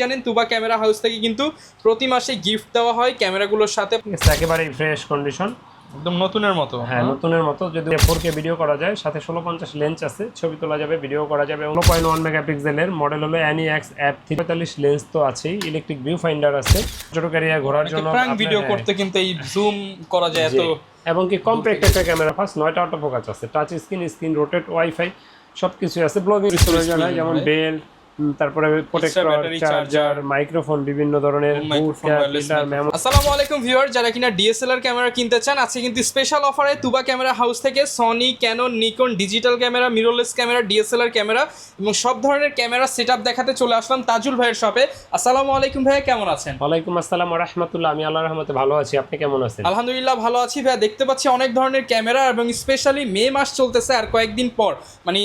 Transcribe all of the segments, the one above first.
জানেন তুবা camera house থেকে কিন্তু প্রতি মাসে গিফট দেওয়া হয় ক্যামেরাগুলোর সাথে। একেবারে ফ্রেশ কন্ডিশন, একদম নতুনের মতো। হ্যাঁ নতুনের মতো। যদি 4K ভিডিও করা যায়, সাথে 1650 লেন্স আছে, ছবি তোলা যাবে, ভিডিও করা যাবে। 1.1 মেগাপিক্সেলের মডেল হলো অ্যানিএক্স F345 লেন্স তো আছেই, ইলেকট্রিক ভিউ ফাইন্ডার আছে, ছোট ক্যারিয়ার ঘোরার জন্য প্র্যাঙ্ক ভিডিও করতে কিন্তু এই জুম করা যায় এত, এবং কি কম্প্যাক্ট একটা ক্যামেরা। ফার্স্ট 9টা অটোফোকাস আছে, টাচ স্ক্রিন রোটেট, ওয়াইফাই সবকিছু আছে। ব্লগিং প্রয়োজন হয় যেমন বেল্ট, তারপরে প্রোটেক্টর, চার্জার, মাইক্রোফোন, বিভিন্ন ধরনের আসসালামু আলাইকুম ভিউয়ার, যারা কিনা ডিএসএলআর ক্যামেরা কিনতে চান, আজকে কিন্তু স্পেশাল অফারে তুবা ক্যামেরা হাউস থেকে Sony, Canon, Nikon digital camera, mirrorless camera, DSLR camera এবং সব ধরনের ক্যামেরা সেটআপ দেখাতে চলে আসলাম তাজুল ভাইয়ের শপে। আসসালামু আলাইকুম ভাইয়া, কেমন আছেন? ওয়ালাইকুম আসসালাম ওয়া রাহমাতুল্লাহ। আমি আল্লাহর রহমতে ভালো আছি, আপনি কেমন আছেন? আলহামদুলিল্লাহ ভালো আছি ভাইয়া। দেখতে পাচ্ছি অনেক ধরনের ক্যামেরা, এবং স্পেশালি মে মাস চলতেছে আর কয়েকদিন পর মানে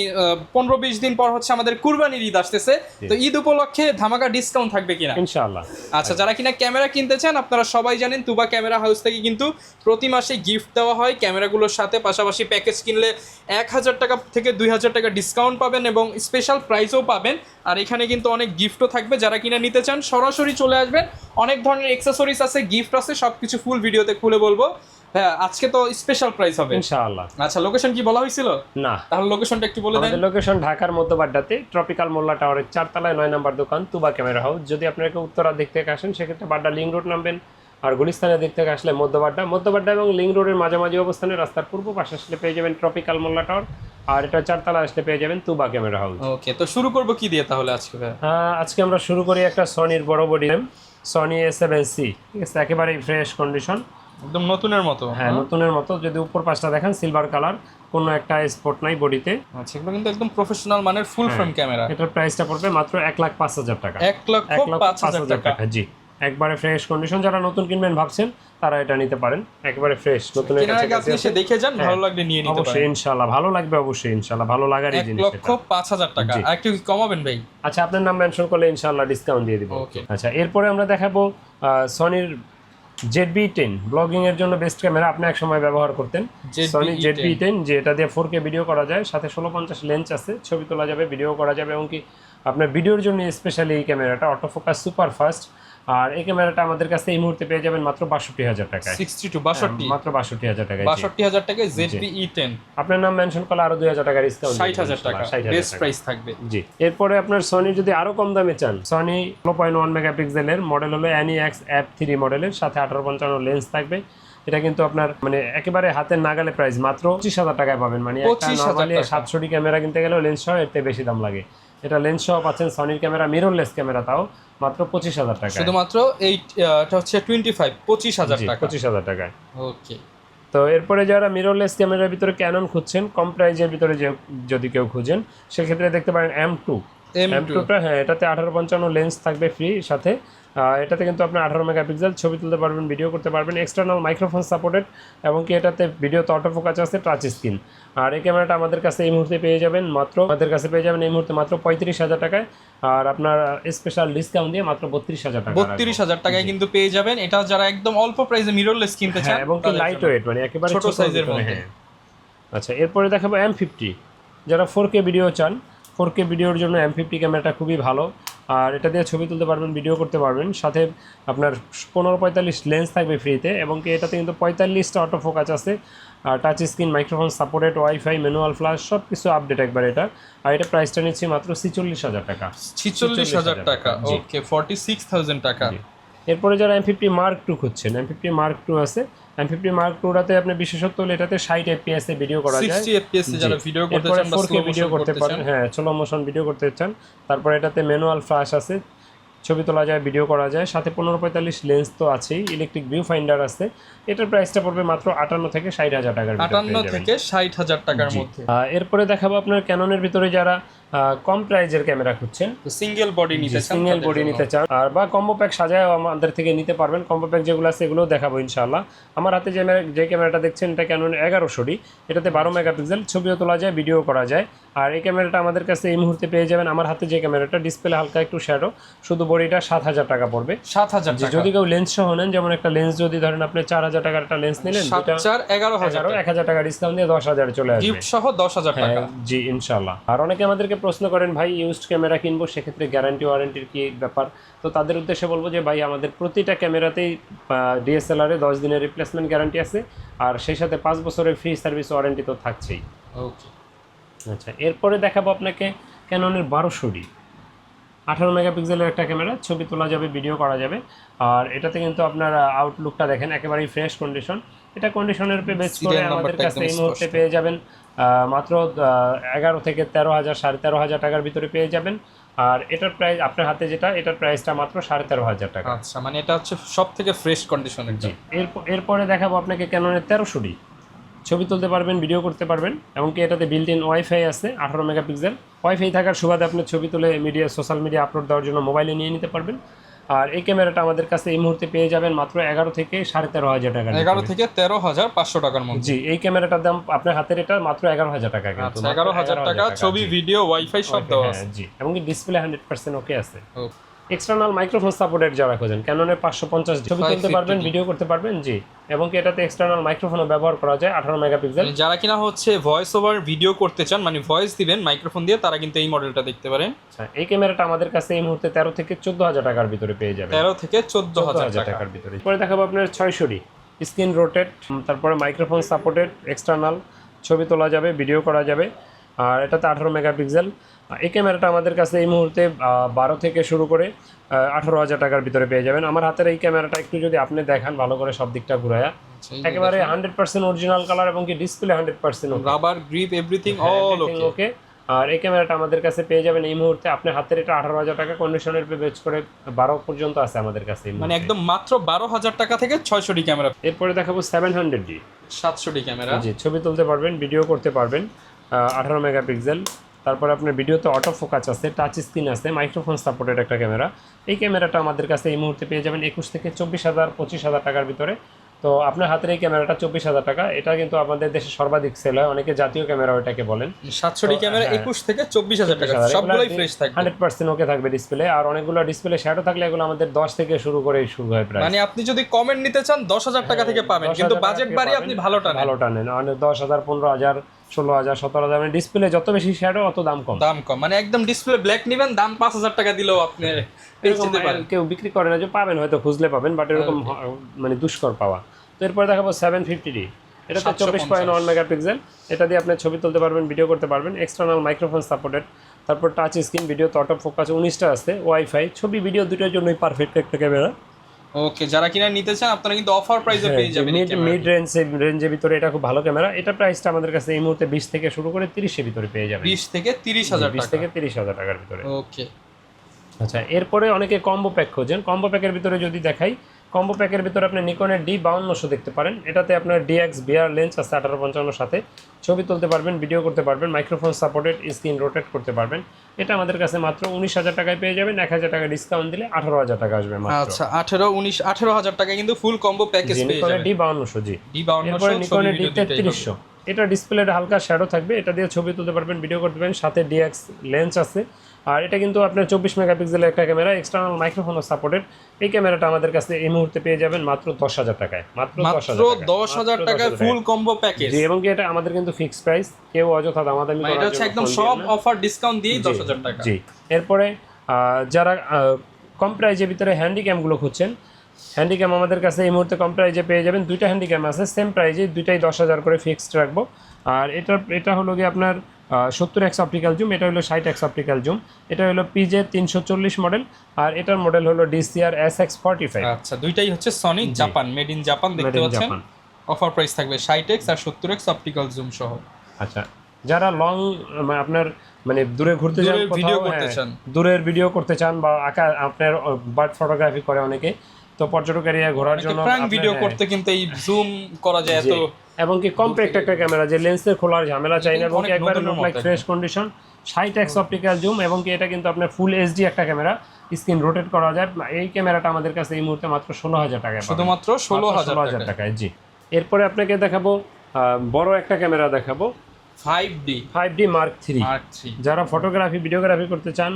15-20 দিন পর হচ্ছে আমাদের কুরবানির ঈদ আসতেছে। তো ঈদ উপলক্ষে ধামাকা ডিসকাউন্ট থাকবে কিনা? ইনশাআল্লাহ। আচ্ছা, যারা কিনা ক্যামেরা কিনতে চান, আপনারা সবাই জানেন তুবা ক্যামেরা হাউস থেকে কিন্তু প্রতি মাসে গিফট দেওয়া হয় ক্যামেরাগুলোর সাথে। পাশাপাশি প্যাকেজ কিনলে 1000 টাকা থেকে 2000 টাকা ডিসকাউন্ট পাবেন এবং স্পেশাল প্রাইসও পাবেন। আর এখানে কিন্তু অনেক গিফটও থাকবে। যারা কিনা নিতে চান সরাসরি চলে আসবেন। অনেক ধরনের অ্যাকসেসরিজ আছে, গিফট আছে, সবকিছু ফুল ভিডিওতে খুলে বলবো। হ্যাঁ, আজকে তো স্পেশাল প্রাইস হবে ইনশাআল্লাহ। আচ্ছা, লোকেশন কি বলা হয়েছিল? না, তাহলে লোকেশনটা একটু বলে দেন। আমাদের লোকেশন ঢাকার মধ্যবাড্ডাতে ট্রপিক্যাল মোল্লা টাওয়ারের 4 তলায় 9 নম্বর দোকান তুবা ক্যামেরা হাউস। যদি আপনারা উত্তরা দিক থেকে আসেন সেক্ষেত্রে বাড্ডা লিং রোড নামবেন, আর গুলিস্তানের দিক থেকে আসলে মধ্যবাড্ডা এবং লিং রোডের মাঝামাঝি অবস্থানে রাস্তার পূর্ব পাশে আসলে পেয়ে যাবেন ট্রপিক্যাল মোল্লা টাওয়ার, আর এটা 4 তলা আসলে পেয়ে যাবেন তুবা ক্যামেরা হাউস। ওকে, তো শুরু করব কি দিয়ে তাহলে আজকে? আজকে আমরা শুরু করি একটা সনির বড় বডি সনি A7C, ঠিক আছে, একেবারে ফ্রেশ কন্ডিশন, একদম নতুনের মতো। হ্যাঁ নতুনের মতো। যদি উপর পাশটা দেখেন সিলভার কালার, কোনো একটা স্পট নাই বডিতে। আচ্ছা, এগুলো কিন্তু একদম প্রফেশনাল মানের ফুল ফ্রেম ক্যামেরা। এটার প্রাইসটা পড়বে মাত্র 1,05,000 টাকা। 1,05,000 টাকা, জি। একবারে ফ্রেশ কন্ডিশন। যারা নতুন কিনবেন ভাবছেন তারা এটা নিতে পারেন, একবারে ফ্রেশ নতুনের কাছে এসে দেখে যান, ভালো লাগলে নিয়ে নিতে পারেন। অবশ্যই ইনশাআল্লাহ ভালো লাগবে, অবশ্যই ইনশাআল্লাহ ভালো লাগারই জিনিস। 1,05,000 টাকা। আর একটু কমাবেন ভাই? আচ্ছা, আপনার নাম মেনশন করলে ইনশাআল্লাহ ডিসকাউন্ট দিয়ে দিব। ওকে। আচ্ছা, এরপরে আমরা দেখাবো সনির ZV-10, ব্লগিং এর জন্য বেস্ট ক্যামেরা। আপনি এক সময় ব্যবহার করতেন সনি ZV-10, যে এটা দিয়ে 4K ভিডিও করা যায়, সাথে 1650 লেন্স আছে, ছবি তোলা যাবে, ভিডিও করা যাবে, এবং কি আপনার ভিডিওর জন্য স্পেশালি এই ক্যামেরাটা অটোফোকাস সুপার ফাস্ট। আর এই ক্যামেরাটা আমাদের কাছে এই মুহূর্তে পেয়ে যাবেন মাত্র 62,000 টাকায়। 62 মাত্র 62,000 টাকায়। 62,000 টাকায় ZV-10। আপনার নাম মেনশন করলে আরো 2,000 টাকা ডিসকাউন্ট, 60,000 টাকা বেস্ট প্রাইস থাকবে। জি। এরপরে আপনার সনি যদি আরো কম দামে চান, সনি 1.1 মেগাপিক্সেলের মডেল হলো অ্যানিএক্স F3 মডেলের, সাথে 1850 লেন্স থাকবে। এটা কিন্তু আপনার মানে একেবারে হাতের নাগালে প্রাইস, মাত্র 25,000 টাকায় পাবেন। মানে একটা নরমালি 700 ক্যামেরা কিনতে গেলেও লেন্স সহ এর থেকে বেশি দাম লাগে। এটা লেন্স সহ পাচ্ছেন সনির ক্যামেরা, মিররলেস ক্যামেরা, তাও মাত্র 25,000 টাকা। শুধুমাত্র এটা হচ্ছে 25,000 টাকা। 25,000 টাকায়। ওকে। তো এরপরে যারা মিররলেস ক্যামেরার ভিতরে ক্যানন খুঁজছেন, কম প্রাইজের ভিতরে যদি কেউ খুঁজেন, সেক্ষেত্রে দেখতে পারেন M2টা। হ্যাঁ, এটাতে 1850 লেন্স থাকবে ফ্রি, সাথে এটাতে কিন্তু আপনি 18 মেগাপিক্সেল ছবি তুলতে পারবেন, ভিডিও করতে পারবেন, এক্সটার্নাল মাইক্রোফোন সাপোর্টেড, এবং কি এটাতে ভিডিওতে অটোফোকাস আছে, টাচ স্ক্রিন। আর এই ক্যামেরাটা আমাদের কাছে এই মুহূর্তে পেয়ে যাবেন মাত্র 35,000 টাকায়। আর আপনার স্পেশাল ডিসকাউন্ট দিয়ে মাত্র 32,000 টাকা। 32,000 টাকায় কিন্তু পেয়ে যাবেন এটা, যারা একদম অল্প প্রাইসে মিররলেস কিনতে চান, এবং কি লাইট ওয়েট, মানে একেবারে ছোট সাইজের মধ্যে। আচ্ছা, এরপরে দেখাবো M50। যারা 4K ভিডিও চান, 4K ভিডিওর জন্য M50 ক্যামেরাটা খুবই ভালো। আর এটা দিয়ে ছবি তুলতে পারবেন, ভিডিও করতে পারবেন, সাথে আপনার 15-45 লেন্স থাকবে ফ্রিতে, এবং কি এটাতে কিন্তু 45টা অটোফোকাস আছে, আর touch screen, microphone supported, wifi, manual flash, সব কিছু আপডেট একবার এটা। আর এটা প্রাইসটা নিচ্ছি মাত্র 46,000 টাকা। 46,000 টাকা, ওকে, 46,000 টাকা। এরপরে যারা M50 Mark II খুঁজছেন, M50 Mark II আছে। M50 Mark II-টাতে আপনি বিশেষত্ব হলে এটাতে 60 FPS এ ভিডিও করা যায়, 60 FPS এ যারা ভিডিও করতে চান বা 4K ভিডিও করতে পারেন, হ্যাঁ স্লো মোশন ভিডিও করতে চান। তারপর এটাতে ম্যানুয়াল ফ্ল্যাশ আছে, ছবি তোলা যায়, ভিডিও করা যায়, সাথে 15-45 লেন্স তো আছেই, ইলেকট্রিক ভিউ ফাইন্ডার আছে। এটার প্রাইসটা পড়বে মাত্র 58 থেকে 60,000 টাকার ভিতরে। 58 থেকে 60,000 টাকার মধ্যে। এরপরে দেখাবো আপনার ক্যাননের ভিতরে যারা কম প্রাইজের ক্যামেরা খুঁজছেন, সিঙ্গেল বডি নিতে চান, আর বা কম্বো প্যাক সাজায় আমাদের থেকে নিতে পারবেন। কম্বো প্যাক যেগুলো আছে এগুলোও দেখাবো ইনশাআল্লাহ। আমার হাতে যে ক্যামেরাটা দেখছেন এটা ক্যানন 1100D, এটাতে 12 মেগাপিক্সেল, ছবিও তোলা যায়, ভিডিও করা যায়। আর এই ক্যামেরাটা আমাদের কাছে এই মুহূর্তে পেয়ে যাবেন, আমার হাতে যে ক্যামেরাটা ডিসপ্লে হালকা একটু শ্যাডো, শুধু বডিটা 7,000 টাকা পড়বে। 7,000 টাকা। যদি কেউ লেন্স সহ নেন, যেমন একটা লেন্স যদি ধরেন আপনি 4,000 টাকার একটা লেন্স নিলেন, 11,000 1,000 টাকা ডিসকাউন্ট দিয়ে 10,000 চলে আসবে, গিফট সহ 10,000 টাকা। জি ইনশাআল্লাহ। আর অনেকে আমাদেরকে প্রশ্ন করেন ভাই ইউজড ক্যামেরা কিনবো, সেক্ষেত্রে গ্যারান্টি ওয়ারেন্টির কি ব্যাপার? তো তাদের উদ্দেশ্যে বলবো যে ভাই আমাদের প্রতিটা ক্যামেরাতেই ডিএসএলআর 10 দিনের রিপ্লেসমেন্ট গ্যারান্টি আছে, আর সেই সাথে 5 বছরের ফ্রি সার্ভিস ওয়ারেন্টি তো থাকছেই। ওকে, আচ্ছা, এরপরে দেখাবো আপনাকে ক্যাননের 1200D 18 মেগাপিক্সেলের একটা ক্যামেরা, ছবি তোলা যাবে, ভিডিও করা যাবে। আর এটাতে কিন্তু আপনার আউটলুকটা দেখেন একেবারেই ফ্রেশ কন্ডিশন। এটা কন্ডিশনের উপরে বেস করে আমাদের কাছে এই মুহূর্তে পেয়ে যাবেন মাত্র 11 থেকে 13,000 13,500 টাকার ভিতরে পেয়ে যাবেন। আর এটার প্রাইস আপনার হাতে যেটা, এটার প্রাইসটা মাত্র 13,500 টাকা। আচ্ছা, মানে এটা হচ্ছে সব থেকে ফ্রেশ কন্ডিশনের। জি, এরপরে দেখাবো আপনাকে ক্যাননের 1300D, ছবি তুলতে পারবেন, ভিডিও করতে পারবেন, এমনকি এটাতে বিল্ট ইন ওয়াইফাই আছে 18 মেগাপিক্সেল। ওয়াইফাই থাকার সুবাদে আপনি ছবি তুলে সোশ্যাল মিডিয়া আপলোড দেওয়ার জন্য মোবাইলে নিয়ে নিতে পারবেন। আর এই ক্যামেরাটা আমাদের কাছে এই মুহূর্তে পেয়ে যাবেন মাত্র 11 থেকে 13,500 টাকা। 11 থেকে 13,500 টাকার মধ্যে। জি, এই ক্যামেরাটার দাম আপনার হাতের এটা মাত্র 11,000 টাকা। কিন্তু 11,000 টাকা, ছবি, ভিডিও, ওয়াইফাই সব দেওয়া আছে। জি, এমনকি ডিসপ্লে 100% ওকে আছে। ওকে, এক্সটার্নাল মাইক্রোফোন সাপোর্টেড যারা খোঁজেন, ক্যাননের 550 ছবি তুলতে পারবেন, ভিডিও করতে পারবেন। জি, এবং কি এটাতে এক্সটার্নাল মাইক্রোফোনও ব্যবহার করা যায় 18 মেগাপিক্সেল। যারা কিনা হচ্ছে ভয়েস ওভার ভিডিও করতে চান, মানে ভয়েস দিবেন মাইক্রোফোন দিয়ে, তারা কিন্তু এই মডেলটা দেখতে পারেন। আচ্ছা, এই ক্যামেরাটা আমাদের কাছে এই মুহূর্তে 13 থেকে 14,000 টাকার ভিতরে পেয়ে যাবেন। 13 থেকে 14,000 টাকার ভিতরে। পরে দেখাবো আপনার 600D স্ক্রিন রোটেট, তারপরে মাইক্রোফোন সাপোর্টেড, এক্সটার্নাল, ছবি তোলা যাবে, ভিডিও করা যাবে। আর এটাতে 18 মেগাপিক্সেল। এই ক্যামেরাটা আমাদের কাছে এই মুহূর্তে 12 থেকে শুরু করে 18,000 টাকার ভিতরে পেয়ে যাবেন। আমার হাতের এই ক্যামেরাটা একটু যদি আপনি দেখান ভালো করে সব দিকটা ঘুরায়া, একেবারে 100% অরিজিনাল কালার, এবং কি display 100% rubber grip, everything all okay. আর এই ক্যামেরাটা আমাদের কাছে পেয়ে যাবেন এই মুহূর্তে আপনার হাতের এটা 18,000 টাকা, কন্ডিশনের বেচ করে 12 পর্যন্ত আছে আমাদের কাছে, মানে একদম মাত্র 12,000 টাকা থেকে 600D ক্যামেরা। এরপরে দেখাবো 700D 700D ক্যামেরা। জি, ছবি তুলতে পারবেন, ভিডিও করতে পারবেন, 18 মেগাপিক্সেল। তারপরে আপনার ভিডিওতে অটো ফোকাস আছে, টাচ স্ক্রিন আছে, মাইক্রোফোন সাপোর্টেড একটা ক্যামেরা। এই ক্যামেরাটা আমাদের কাছে এই মুহূর্তে পেয়ে যাবেন 21 থেকে 24,000 25,000 টাকার ভিতরে। তো আপনার হাতের এই ক্যামেরাটা 24,000 টাকা, এটা কিন্তু আমাদের দেশে সর্বাধিক সেল হয়, অনেকে জাতীয় ক্যামেরা ওইটাকে বলেন। 700D ক্যামেরা 21 থেকে 24,000 টাকা, সবগুলোই ফ্রেশ থাকবে, 100% ওকে থাকবে ডিসপ্লে। আর অনেকগুলো ডিসপ্লে শ্যাডো থাকলে এগুলো আমাদের 10 থেকে শুরু হয় প্রায়। মানে আপনি যদি কমেন্ট নিতে চান 10,000 টাকা থেকে পাবেন, কিন্তু বাজেট বাড়িয়ে আপনি ভালোটা নেন, মানে 10,000 15,000 16,000 17,000, মানে ডিসপ্লে যত বেশি শ্যাডো অত দাম কম। মানে একদম ডিসপ্লে ব্ল্যাক নিবেন, দাম 5,000 টাকা দিলেও আপনি কেউ বিক্রি করে না, যে পাবেন হয়তো খুঁজলে পাবেন, বাট এরকম মানে দুষ্কর পাওয়া। তো এরপরে দেখাবো 750D, এটা 24.1 মেগাপিক্সেল। এটা দিয়ে আপনি ছবি তুলতে পারবেন, ভিডিও করতে পারবেন, এক্সটার্নাল মাইক্রোফোন সাপোর্টেড, তারপর টাচ স্ক্রিন, ভিডিও তো অটো ফোকাস 19টা আছে, ওয়াইফাই, ছবি ভিডিও দুটোর জন্যই পারফেক্ট একটা ক্যামেরা। ওকে, যারা কিনা নিতে চান আপনারা কিন্তু অফার প্রাইসে পেয়ে যাবেন। মিড রেঞ্জের ভিতরে এটা খুব ভালো ক্যামেরা। এটা প্রাইসটা আমাদের কাছে এই মুহূর্তে 20 থেকে শুরু করে 30 এর ভিতরে পেয়ে যাবেন, 20 থেকে 30,000 টাকা, 20 থেকে 30,000 টাকার ভিতরে। ওকে, আচ্ছা, এরপরে অনেকে কম্বো প্যাক খোঁজেন। কম্বো প্যাকের ভিতরে যদি দেখাই, কম্বো প্যাকের ভিতরে আপনি নিকনের D5200 দেখতে পারেন। এটাতে আপনার DX VR লেন্স আছে 1855 সাথে, ছবি তুলতে পারবেন, ভিডিও করতে পারবেন, মাইক্রোফোন সাপোর্টেড, স্ক্রিন রোটেট করতে পারবেন। এটা আমাদের কাছে মাত্র 19,000 টাকায় পেয়ে যাবেন। 1,000 টাকা ডিসকাউন্ট দিলে 18,000 টাকা আসবে মাত্র। আচ্ছা, 18,000 টাকা কিন্তু ফুল কম্বো প্যাকেজ পেয়ে যাবেন। D5200 জি, এরপরে নিকনের D3300, এটা ডিসপ্লেটা হালকা শ্যাডো থাকবে, এটা দিয়ে ছবি তুলতে পারবেন, ভিডিও করতে পারবেন, সাথে DX লেন্স আছে। আর এটা কিন্তু আপনার 24 মেগাপিক্সেলের একটা ক্যামেরা, এক্সটার্নাল মাইক্রোফোনও সাপোর্টেড। এই ক্যামেরাটা আমাদের কাছে এই মুহূর্তে পেয়ে যাবেন মাত্র 10,000 টাকায়, মাত্র 10,000 টাকায় ফুল কম্বো প্যাকেজ। জি, এবং এটা আমাদের কিন্তু ফিক্সড প্রাইস, কেউ অযথা দামাদামি করার জন্য, এটা হচ্ছে একদম সব অফার ডিসকাউন্ট দিয়েই 10,000 টাকা। জি, এরপরে যারা কম প্রাইজের ভিতরে হ্যান্ডিক্যামগুলো খুঁজছেন, হ্যান্ডিক্যাম আমাদের কাছে এই মুহূর্তে কম প্রাইজে পেয়ে যাবেন। দুইটা হ্যান্ডিক্যাম আছে সেম প্রাইজে, দুইটাই 10,000 করে ফিক্সড রাখবো। আর এটা হলো গিয়ে আপনার 70x অপটিক্যাল জুম, এটা হলো 60x অপটিক্যাল জুম, এটা হলো PJ 340 মডেল, আর এটার মডেল হলো DCR SX45। আচ্ছা, দুইটাই হচ্ছে Sony Japan, made in Japan দেখতে পাচ্ছেন। অফার প্রাইস থাকবে 60x আর 70x অপটিক্যাল জুম সহ। আচ্ছা, যারা লং আপনার মানে দূরে ঘুরতে যান, ভিডিও করতে চান, দূরের ভিডিও করতে চান, বা আপনার বার্ড ফটোগ্রাফি করে অনেকে, তো পর্যটক এরিয়া ঘোরার জন্য প্রাইম ভিডিও করতে কিন্তু এই জুম করা যায় এত, এবং কি কম্প্যাক্ট একটা ক্যামেরা, যে লেন্সের খোলার ঝামেলা চাই না, এবং একবারে look like fresh condition. 60x optical zoom, এবং কি এটা কিন্তু আপনার ফুল HD একটা ক্যামেরা, স্ক্রিন রোটেট করা যায়। এই ক্যামেরাটা আমাদের কাছে এই মুহূর্তে মাত্র 16,000 টাকায়, শুধুমাত্র 16,000 টাকায়। জি, এরপরে আপনাকে দেখাবো বড় একটা ক্যামেরা দেখাবো, 5D মার্ক 3। Mark 3 যারা ফটোগ্রাফি ভিডিওগ্রাফি করতে চান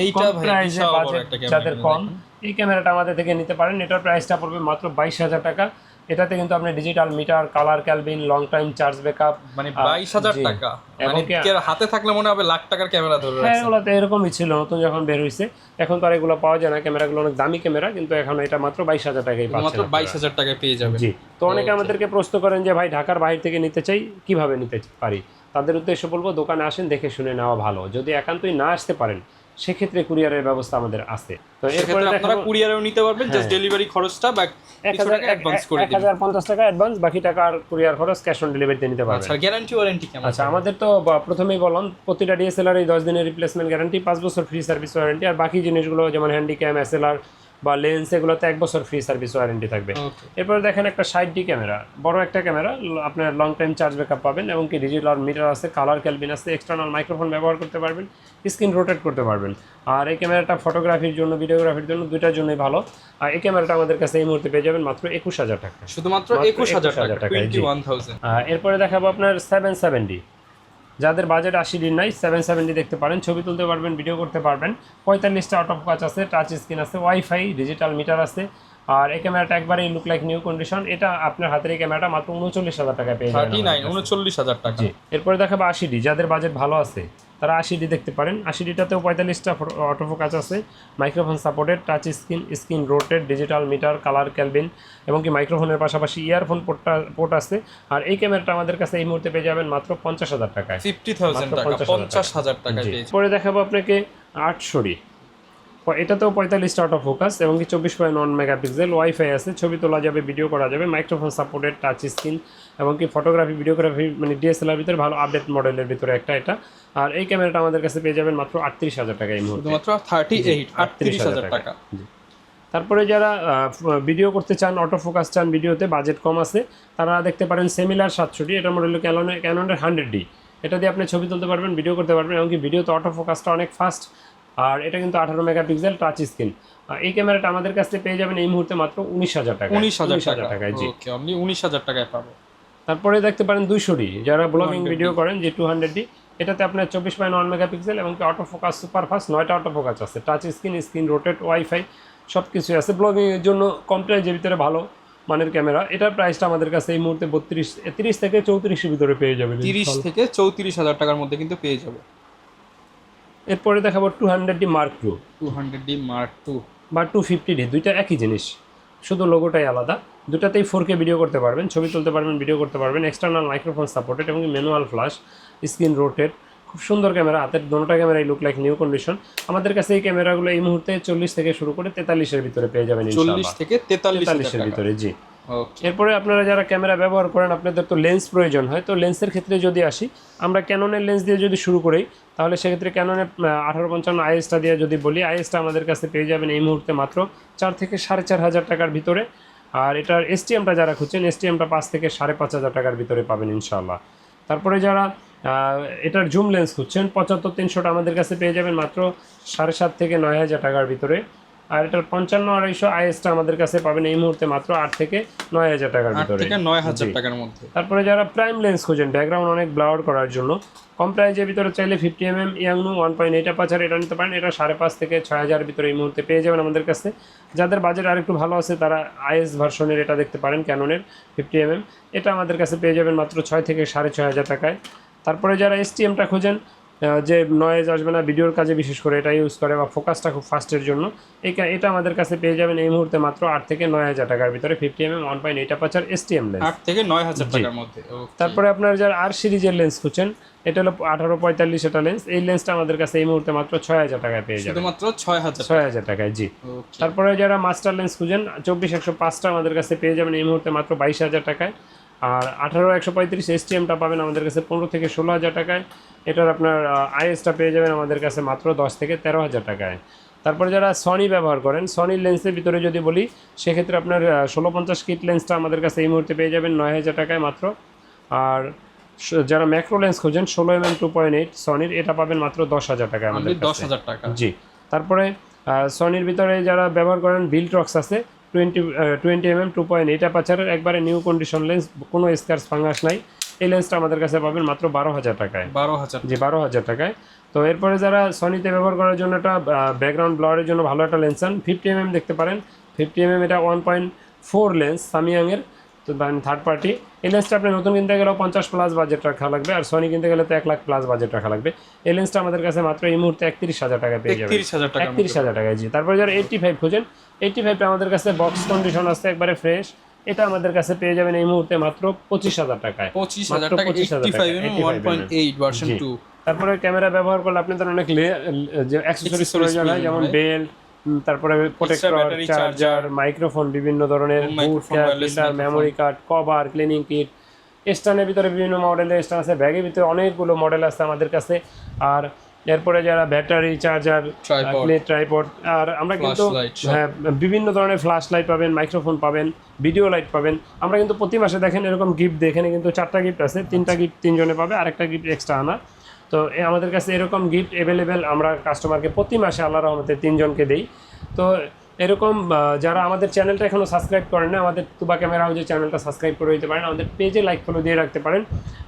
এইটা কম ভাই প্রাইসে বিশাল বড় বাজেট একটা ক্যামেরা যাদের কম, এই ক্যামেরাটা আমাদের থেকে নিতে পারেন। এটার প্রাইসটা পড়বে মাত্র 22,000 টাকা। এটাতে কিন্তু আপনি digital meter, colour Kelvin, long time charge backup, মানে 22,000 টাকা, এবং মানে কি হাতে থাকলে মনে হবে লাখ টাকার ক্যামেরা ধরে হ্যাঁ রাখছে। এগুলো তো এরকমই ছিল নতুন যখন বের হয়েছে। এখন তো আর এগুলো পাওয়া যায় না, ক্যামেরাগুলো অনেক দামি ক্যামেরা, কিন্তু এখন এটা মাত্র 22,000 টাকায় মাত্র পাচ্ছেন। 22,000 টাকায় পেয়ে যাবেন। জি, তো অনেকে আমাদেরকে প্রশ্ন করেন যে ভাই ঢাকার বাইরে থেকে নিতে চাই, কিভাবে নিতে পারি? তাদের উদ্দেশ্য বলবো, দোকানে আসেন, দেখে শুনে নেওয়া ভালো। যদি একান্তই না আসতে পারেন সেক্ষেত্রে কুরিয়ারের ব্যবস্থা আমাদের আছে। তো এরপরে আপনারা কুরিয়ারেও নিতে পারবেন, জাস্ট ডেলিভারি খরচটা বা 1,050 টাকা অ্যাডভান্স, বাকি টাকা আর কুরিয়ার খরচ ক্যাশ অন ডেলিভারিতে নিতে পারবেন। আচ্ছা, গ্যারান্টি ওয়ারেন্টি কেমন? আচ্ছা, আমাদের তো প্রথমেই বললাম প্রতিটা ডিএসএলআর 10 দিনের রিপ্লেসমেন্ট গ্যারান্টি, 5 বছর ফ্রি সার্ভিস ওয়ারেন্টি, আর বাকি জিনিসগুলো যেমন হ্যান্ডিক্যাম, এসএলআর বা লেন্স, এগুলোতে 1 বছর ফ্রি সার্ভিস ওয়ারেন্টি থাকবে। এরপরে দেখেন একটা 60D ক্যামেরা, বড় একটা ক্যামেরা, আপনার লং টাইম চার্জ ব্যাকআপ পাবেন, এবং কি ডিজিটাল মিটার আছে, কালার ক্যালভিন আছে, এক্সটার্নাল মাইক্রোফোন ব্যবহার করতে পারবেন, স্ক্রিন রোটেট করতে পারবেন। আর এই ক্যামেরাটা ফটোগ্রাফির জন্য, ভিডিওগ্রাফির জন্য, দুইটার জন্যই ভালো। আর এই ক্যামেরাটা আমাদের কাছে এই মুহূর্তে পেয়ে যাবেন মাত্র 21,000 টাকা, শুধুমাত্র 21,000 টাকা, 21,000। এরপরে দেখাবো আপনার 770। যাদের বাজেট 80D নাই, 770 দেখতে পারেন। ছবি তুলতে পারবেন, ভিডিও করতে পারবেন। 45টা আউট অফ কাচ আছে, টাচ স্ক্রিন আছে, ওয়াইফাই, ডিজিটাল মিটার আছে। আর এই ক্যামেরাটা একবারেই লুক লাইক নিউ কন্ডিশন। এটা আপনার হাতের এই ক্যামেরাটা মাত্র 39,000 টাকায় পেয়ে যাবেন। 39,000 টাকা। এরপরে দেখাবো 80D। যাদের বাজেট ভালো আছে তারা 80D দেখতে পারেন। 80Dটাতেও 45টা অটোফোকাস আছে, microphone supported, touch screen, screen rotated, digital meter, colour Kelvin, এবং কি মাইক্রোফোনের পাশাপাশি ইয়ারফোন পোর্ট আছে। আর এই ক্যামেরাটা আমাদের কাছে এই মুহূর্তে পেয়ে যাবেন মাত্র 50,000 টাকায়। 50,000 টাকা, 50,000 টাকায় পেয়ে। পরে দেখাবো আপনাকে 800D। এটাতেও 45টা অটো ফোকাস, এবং কি 24.1 মেগাপিক্সেল, ওয়াইফাই আছে, ছবি তোলা যাবে, ভিডিও করা যাবে, মাইক্রোফোন সাপোর্টেড, টাচ স্ক্রিন, এবং কি ফটোগ্রাফি, ভিডিওগ্রাফি, মানে ডিএসএলআর ভিতরে ভালো আপডেট মডেলের ভিতরে একটা এটা। আর এই ক্যামেরাটা আমাদের কাছে পেয়ে যাবেন মাত্র 38,000 টাকা এই মুহূর্তে, মাত্র 38,000 টাকা। তারপরে যারা ভিডিও করতে চান, অটো ফোকাস চান, ভিডিওতে বাজেট কম আছে, তারা দেখতে পারেন সেমিলার 700D। এটা মডেল ক্যাননের 100D। এটা দিয়ে আপনি ছবি তুলতে পারবেন, ভিডিও করতে পারবেন, এমনকি ভিডিওতে অটো ফোকাসটা অনেক ফাস্ট। আর এটা কিন্তু 18 মেগাপিক্সেল, টাচ স্ক্রিন। এই ক্যামেরাটা আমাদের কাছে পেয়ে যাবেন এই মুহূর্তে মাত্র 19,000 টাকা। 19,000 টাকায়। জি, ওকে, আপনি 19,000 টাকায় পাবো। তারপরে দেখতে পারেন 200D। যারা ব্লগিং ভিডিও করেন, যে 200D, এটাতে আপনার 24.1 মেগাপিক্সেল, এবং কি অটো ফোকাস সুপার ফাস্ট, 9টা অটো ফোকাস আছে, touch screen, screen rotate, wifi, সব কিছুই আছে। ব্লগিংয়ের জন্য কম প্রাইসের ভিতরে ভালো মানের ক্যামেরা। এটার প্রাইসটা আমাদের কাছে এই মুহূর্তে 30 থেকে 34 ভিতরে পেয়ে যাবে। 30 থেকে 34,000 টাকার মধ্যে কিন্তু পেয়ে যাবে। এরপরে দেখাবো 200D মার্ক 2, 200D Mark 2 বা 250D। দুইটা একই জিনিস, শুধু লোগোটাই আলাদা। দুটাতেই 4K ভিডিও করতে পারবেন, ছবি তুলতে পারবেন, ভিডিও করতে পারবেন, এক্সটার্নাল মাইক্রোফোন সাপোর্টেড, এবং ম্যানুয়াল ফ্ল্যাশ, স্ক্রিন রোটেট, খুব সুন্দর ক্যামেরা। হাতের দুটোটা ক্যামেরাই লুক লাইক নিউ কন্ডিশন। আমাদের কাছে এই ক্যামেরাগুলো এই মুহূর্তে 40 থেকে শুরু করে 43-এর ভিতরে পেয়ে যাবেন, 40 থেকে 43,000 ভিতরে। জি, ওকে। এরপরে আপনারা যারা ক্যামেরা ব্যবহার করেন, আপনাদের তো লেন্স প্রয়োজন হয়। তো লেন্সের ক্ষেত্রে যদি আসি, আমরা ক্যাননের লেন্স দিয়ে যদি শুরু করি, তাহলে সেক্ষেত্রে ক্যাননের 1855 আইএসটা দিয়ে যদি বলি, আইএসটা আমাদের কাছে পেয়ে যাবেন এই মুহূর্তে মাত্র 4 থেকে 4,500 টাকার ভিতরে। আর এটার এসটিএমটা যারা খুঁজছেন, এসটিএমটা 5 থেকে 5,500 টাকার ভিতরে পাবেন ইনশাআল্লাহ। তারপরে যারা এটার জুম লেন্স খুঁজছেন, 75-300টা আমাদের কাছে পেয়ে যাবেন মাত্র 7,500 থেকে 9,000 টাকার ভিতরে। আর এটার 55-250 আইএসটা আমাদের কাছে পাবেন এই মুহূর্তে মাত্র 8 থেকে 9,000 টাকার 8 ভিতরে। থেকে 9,000 টাকার মধ্যে। তারপরে যারা প্রাইম লেন্স খোঁজেন, ব্যাকগ্রাউন্ড অনেক ব্লার করার জন্য, কম প্রাইজের ভিতরে চাইলে 50mm ইয়াংনু 1.8 অ্যাপারচার এটা নিতে পারেন। এটা 5,500 থেকে 6,000 ভিতরে এই মুহূর্তে পেয়ে যাবেন আমাদের কাছে। যাদের বাজেট আরেকটু ভালো আছে তারা আইএস ভার্সনের এটা দেখতে পারেন, ক্যাননের 50mm। এটা আমাদের কাছে পেয়ে যাবেন মাত্র 6 থেকে 6,500 টাকায়। তারপরে যারা এসটিএমটা খোঁজেন, যে নয়েজ আসবে না ভিডিওর কাজে, বিশেষ করে এটা ইউজ করে, বা ফোকাসটা খুব ফাস্টের জন্য, এটা আমাদের কাছে পেয়ে যাবেন এই মুহূর্তে মাত্র 8 থেকে 9,000 টাকার ভিতরে, 50mm 1.8 অ্যাপারচার এসটিএম লেন্স, 8 থেকে 9,000 টাকার মধ্যে। তারপরে আপনার যারা আর সিরিজের লেন্স খুঁজছেন, এটা হলো 1845 এটা লেন্স। এই লেন্সটা আমাদের কাছে এই মুহূর্তে মাত্র 6,000 টাকায় পেয়ে যাবেন, শুধুমাত্র 6,000 টাকায়। জি, তারপরে যারা মাস্টার লেন্স খুঁজেন, 24-105টা আমাদের কাছে পেয়ে যাবেন এই মুহূর্তে মাত্র 22,000 টাকায়। আর 18-135 এসটিএমটা পাবেন আমাদের কাছে 15 থেকে 16,000 টাকায়। এটার আপনার আইএসটা পেয়ে যাবেন আমাদের কাছে মাত্র 10 থেকে 13,000 টাকায়। তারপরে যারা সনি ব্যবহার করেন, সনির লেন্সের ভিতরে যদি বলি, সেক্ষেত্রে আপনার 1650 কিট লেন্সটা আমাদের কাছে এই মুহূর্তে পেয়ে যাবেন 9,000 টাকায় মাত্র। আর যারা ম্যাক্রো লেন্স খুঁজেন, 16mm 2.8 সনির, এটা পাবেন মাত্র 10,000 টাকায় আমাদের কাছে। 10,000 টাকা। জি, তারপরে সনির ভিতরে যারা ব্যবহার করেন, ভিলট্রক্স আছে 20mm 2.8 অ্যাপারচারের, একবারে নিউ কন্ডিশন লেন্স, কোনো স্ক্র্যাচ ফাঙ্গাস নাই। এই লেন্সটা আমাদের কাছে পাবেন মাত্র 12,000 টাকায়। 12,000 জি 12,000 টাকায়। তো এরপরে যারা সনিতে ব্যবহার করার জন্য একটা ব্যাকগ্রাউন্ড ব্লারের জন্য ভালো একটা লেন্স চান, 50mm দেখতে পারেন। 50mm এটা 1.4 লেন্স সামিয়াংয়ের, তো থার্ড পার্টি। এই লেন্সটা আপনি নতুন কিনতে গেলেও 50+ বাজেট রাখা লাগবে, আর সনি কিনতে গেলে তো 1,00,000+ বাজেট রাখা লাগবে। এই লেন্সটা আমাদের কাছে মাত্র এই মুহূর্তে 31,000 টাকায় পেয়ে যাবেন। 31,000 টাকায়। জি তারপরে যারা 85 খুঁজেন, 85টা আমাদের কাছে বক্স কন্ডিশন আছে, একবারে ফ্রেশ। এটা আমাদের কাছে পেয়ে যাবেন এই মুহূর্তে মাত্র 25,000 টাকায়। 25,000 টাকা 85 1.8 ভার্সন 2। তারপরে ক্যামেরা ব্যবহার করলে আপনাদের অনেক যে অ্যাকসেসরিজ প্রয়োজন হয়, যেমন বেল্ট, তারপরে প্রোটেক্টর, চার্জার, মাইক্রোফোন, বিভিন্ন ধরনের boot cap, filter, memory card, cover, cleaning kit. স্ট্যান্ডের ভিতরে বিভিন্ন মডেলের স্ট্যান্ড আছে, ব্যাগের ভিতরে অনেকগুলো মডেল আছে আমাদের কাছে। আর এরপরে যারা ব্যাটারি, চার্জার, ট্রাইপড, আর আমরা কিন্তু বিভিন্ন ধরনের ফ্ল্যাশ লাইট পাবেন, মাইক্রোফোন পাবেন, ভিডিও লাইট পাবেন। আমরা কিন্তু প্রতি মাসে দেখেন এরকম গিফট দিই, এখানে কিন্তু 4টা গিফট আছে, 3টা গিফট 3 জনে পাবে, আরেকটা গিফট এক্সট্রা আনা। তো আমাদের কাছে এরকম গিফট অ্যাভেলেবেল আমরা কাস্টমারকে প্রতি মাসে আল্লাহর রহমতে 3 জনকে দিই। তো এরকম যারা আমাদের চ্যানেলটা এখনও সাবস্ক্রাইব করেন না, আমাদের তুবা ক্যামেরা হাউসের চ্যানেলটা সাবস্ক্রাইব করে দিতে পারেন, আমাদের পেজে লাইক ফলো দিয়ে রাখতে পারেন,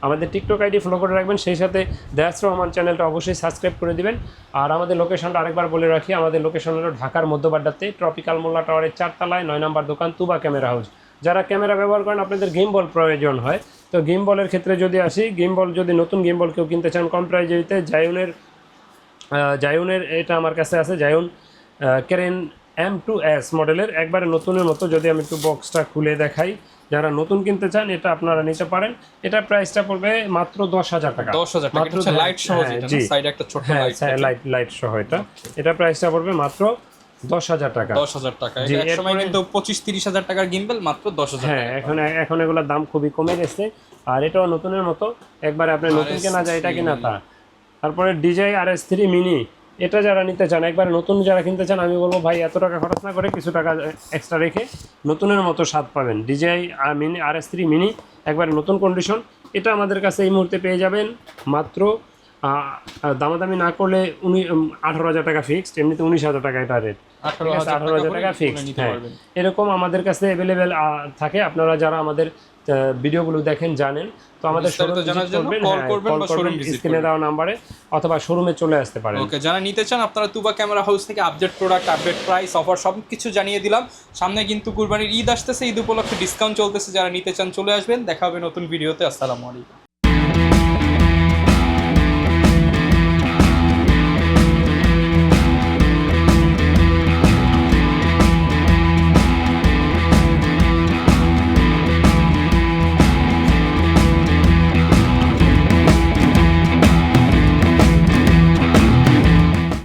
আমাদের টিকটক আইডি ফলো করে রাখবেন, সেই সাথে দায়াস রহমান চ্যানেলটা অবশ্যই সাবস্ক্রাইব করে দিবেন। আর আমাদের লোকেশনটা আরেকবার বলে রাখি, আমাদের লোকেশন হলো ঢাকার মধ্যবাড্ডাতে ট্রপিক্যাল মোল্লা টাওয়ারের 4 তলায় 9 নম্বর দোকান তুবা ক্যামেরা হাউস। যারা ক্যামেরা ব্যবহার করেন, আপনাদের গেম বল প্রয়োজন হয়, তো গেম বলের ক্ষেত্রে যদি আসি, গেম বল যদি নতুন গেম বল কেউ কিনতে চান কম প্রাইজে, জায়নের এটা আমার কাছে আছে, জায়ন কেরেন M2S মডেলের একবারে নতুনের মতো। যদি আমি একটু বক্সটা খুলে দেখাই, যারা নতুন কিনতে চান এটা আপনারা নিতে পারেন। এটা প্রাইসটা পড়বে মাত্র 10,000 টাকা। 10,000 টাকা লাইট সহ, যেটা সাইডে একটা ছোট লাইট সহ, এটা প্রাইসটা পড়বে মাত্র 10,000 টাকা। 10,000 টাকা। এক সময় কিন্তু 25-30,000 টাকার গিম্বল, মাত্র 10,000। হ্যাঁ, এখন এগুলোর দাম খুবই কমে গেছে। আর এটাও নতুনের মতো, একবারে আপনি নতুন কেনা যায় এটা কিনা তা। তারপরে DJI RS3 মিনি, এটা যারা নিতে চান, একবারে নতুন যারা কিনতে চান, আমি বলবো ভাই এত টাকা খরচ না করে কিছু টাকা এক্সট্রা রেখে নতুনের মতো স্বাদ পাবেন। DJI RS3 মিনি একবারে নতুন কন্ডিশন, এটা আমাদের কাছে এই মুহূর্তে পেয়ে যাবেন মাত্র দামাদামি না করলে 18,000 টাকা ফিক্সড, এমনিতে 19,000 টাকা এটা রেট। 18,000 টাকা ফিক্সড। হ্যাঁ, এরকম আমাদের কাছে অ্যাভেলেবেল থাকে। আপনারা যারা আমাদের ভিডিওগুলো দেখেন জানেন, তো আমাদের স্ক্রিনে দেওয়া নাম্বারে অথবা শোরুমে চলে আসতে পারেন। ওকে, যারা নিতে চান আপনারা তুবা ক্যামেরা হাউস থেকে update product, update price, offer সব কিছু জানিয়ে দিলাম। সামনে কিন্তু কুরবানির ঈদ আসতেছে, ঈদ উপলক্ষে ডিসকাউন্ট চলতেছে, যারা নিতে চান চলে আসবেন। দেখা হবে নতুন ভিডিওতে। আসসালামু আলাইকুম।